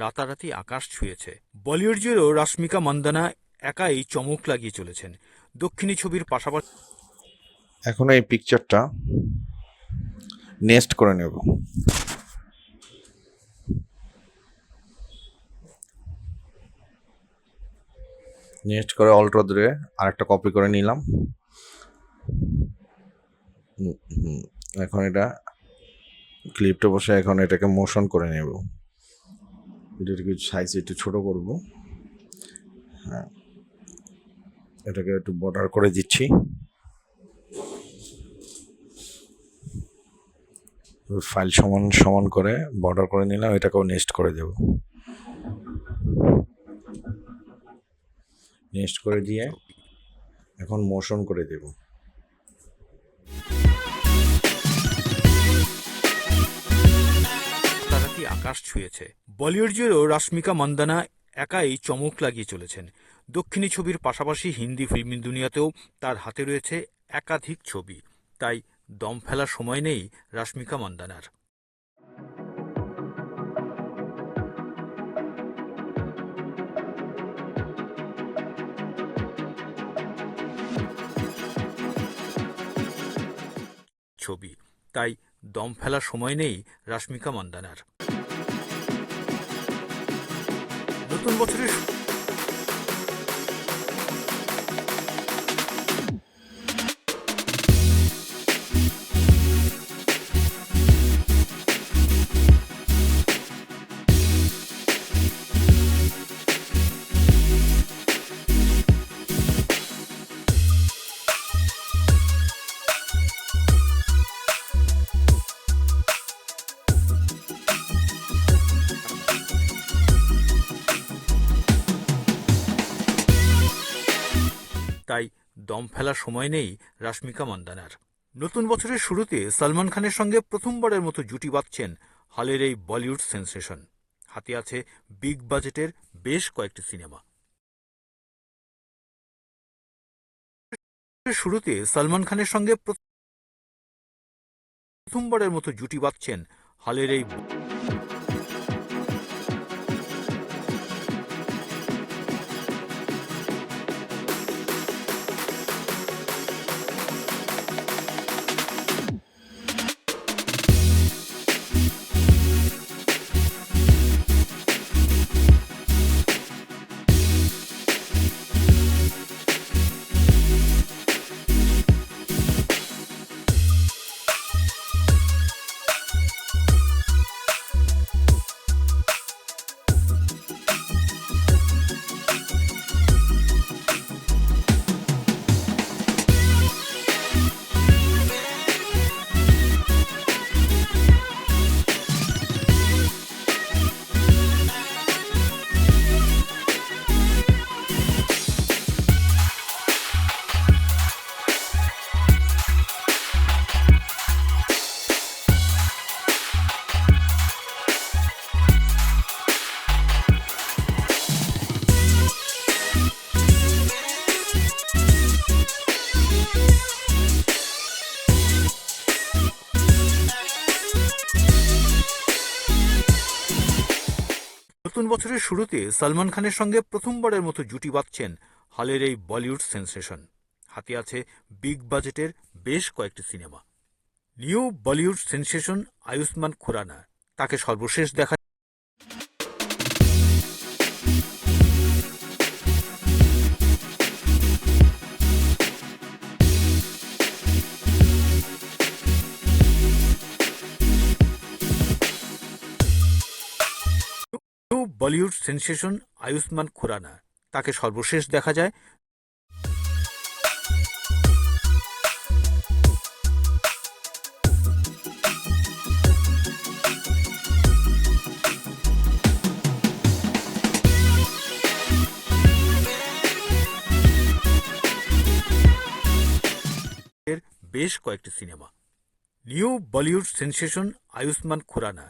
রাতারাতি আকাশ ছুঁয়েছে। বলিউড জুড়েও রাশ্মিকা মান্দানা একাই চমক লাগিয়ে চলেছেন। দক্ষিণী ছবির পাশাপাশি এখন এই পিকচারটা নেক্সট করে নেব। নেক্সট করে অল্টো ধরে আরেকটা কপি করে নিলাম। এখন এটা ক্লিপটা বসে এখন এটাকে মোশন করে নেব। এটাকে সাইজ একটু ছোট করব। হ্যাঁ, এটাকে একটু বর্ডার করে দিচ্ছি। ফাইল সমান সমান করে বর্ডার করে নিলাম। এটাকেও নেক্সট করে দেব। নেক্সট করে দিয়ে এখন মোশন করে দেব। রাতারাতি আকাশ ছুঁয়েছে। বলিউড জুড়েও রাশ্মিকা মান্দানা একাই চমক লাগিয়ে চলেছেন। দক্ষিণী ছবির পাশাপাশি হিন্দি ফিল্ম দুনিয়াতেও তার হাতে রয়েছে একাধিক ছবি। তাই দম ফেলার সময় নেই রাশ্মিকা মান্দানার। ছবি তাই দম ফেলার সময় নেই রাশ্মিকা মান্দানার। নতুন বছরের তাই দম ফেলার সময় নেই রাশ্মিকা মান্দানার। নতুন বছরের শুরুতে সলমান খানের সঙ্গে প্রথমবারের মতো জুটি বাঁধছেন হালের এই বলিউড সেন্সেশন। হাতে আছে বিগ বাজেটের বেশ কয়েকটি সিনেমা। শুরুতে সলমান খানের সঙ্গে প্রথমবারের মতো জুটি বাঁধছেন হালের এই নতুন বছরের শুরুতে সলমান খানের সঙ্গে প্রথমবারের মতো জুটি বাঁধছেন হালের এই বলিউড সেন্সেশন। হাতে আছে বিগ বাজেটের বেশ কয়েকটি cinema. New Bollywood sensation Ayushmann Khurrana তাকে সর্বশেষ দেখা বলিউড সেন্সেশন আয়ুষ্মান খুরানা তাকে সর্বশেষ দেখা যায় বেশ কয়েকটি cinema. New Bollywood sensation Ayushmann Khurrana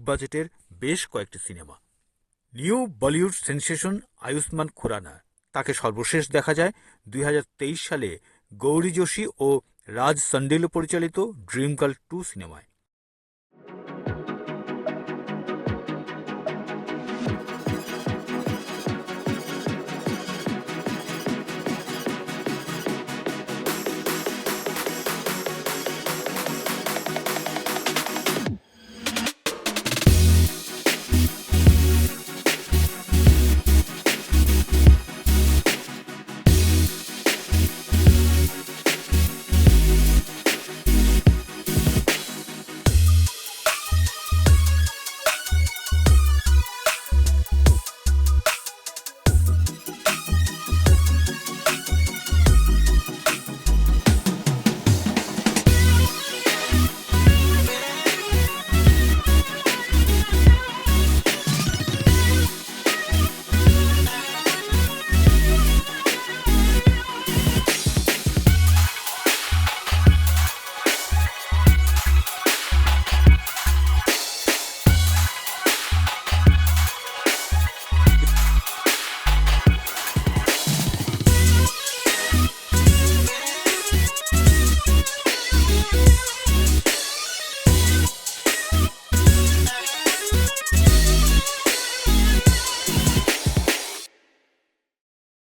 বাজেটের বেশ কয়েকটি cinema. New Bollywood sensation Ayushmann Khurrana, তাকে সর্বশেষ দেখা যায় 2023 সালে গৌরী যোশী ও রাজ সান্ডেল পরিচালিত ড্রিম গার্ল 2 সিনেমায়।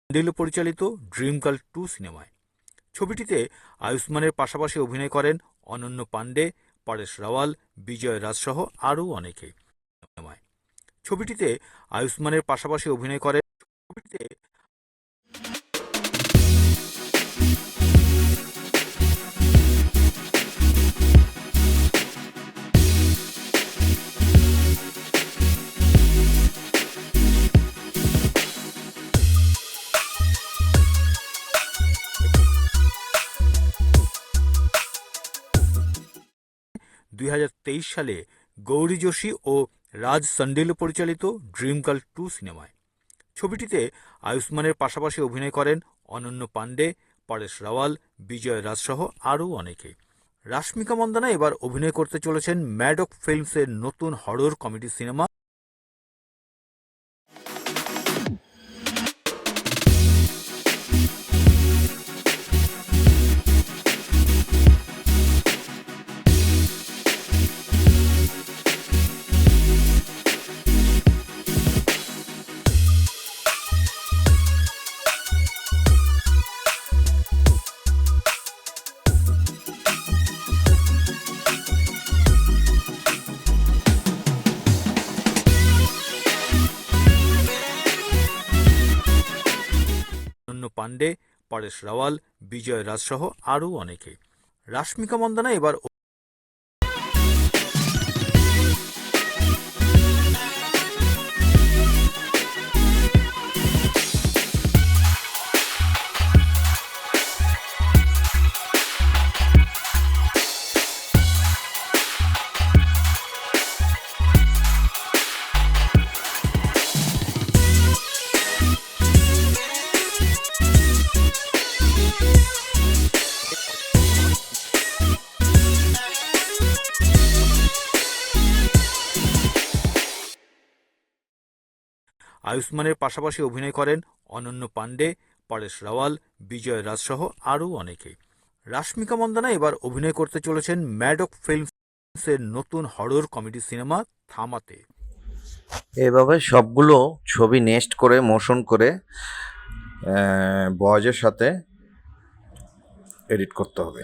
সান্ডেল পরিচালিত ড্রিম গার্ল 2 সিনেমায়। ছবিটিতে আয়ুষ্মানের পাশাপাশি অভিনয় করেন অনন্য পাণ্ডে, পরেশ রাওয়াল, বিজয় রাজ সহ আরও অনেকে। ছবিটিতে আয়ুষ্মানের পাশাপাশি অভিনয় করেন 2023 সালে গৌরী যোশী ও রাজ সান্ডেল পরিচালিত ড্রিম গার্ল 2 সিনেমায়। ছবিটিতে আয়ুষ্মানের পাশাপাশি অভিনয় করেন অনন্য পাণ্ডে, পরেশ রাওয়াল, বিজয় রাজ সহ আরও অনেকে। রাশ্মিকা মন্দানা এবার অভিনয় করতে চলেছেন ম্যাডক ফিল্মসের নতুন হরর কমেডি সিনেমা অনন্য পাণ্ডে, পরেশ রাওয়াল, বিজয় রাজ সহ আরও অনেকে। রাশ্মিকা মন্দানা এবার আয়ুষ্মানের পাশাপাশি অভিনয় করেন অনন্য পাণ্ডে, পরেশ রাওয়াল, বিজয় রাজ সহ আরও অনেকে। রাশ্মিকা মন্দানা এবার অভিনয় করতে চলেছেন ম্যাডক ফিল্মসের নতুন হরর কমেডি সিনেমা থামাতে। এভাবে সবগুলো ছবি নেস্ট করে মোশন করে ভয়েসের সাথে এডিট করতে হবে।